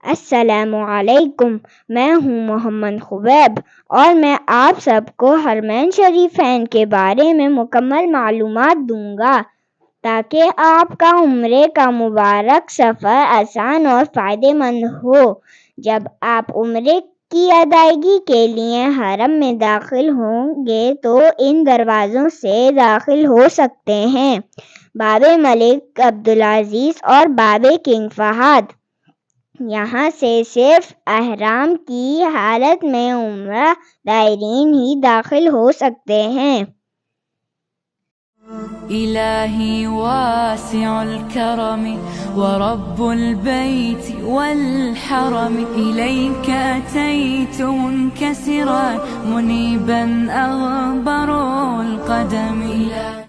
अस्सलामुअलैकुम। मैं हूँ मोहम्मद खुबैब और मैं आप सबको हरमैन शरीफैन के बारे में मुकम्मल मालूमात दूंगा ताकि आपका उम्रे का मुबारक सफ़र आसान और फ़ायदेमंद हो। जब आप उम्रे की अदायगी के लिए हरम में दाखिल होंगे तो इन दरवाज़ों से दाखिल हो सकते हैं। बाबे मलिक अब्दुल-अज़ीज़ और बाबे किंग फहद। यहाँ से सिर्फ अहराम की हालत में उम्रा दायरीन ही दाखिल हो सकते हैं। إلهي واسع الكرم ورب البيت والحرم إليك أتيت منكسرا منيبا أغبر القدم.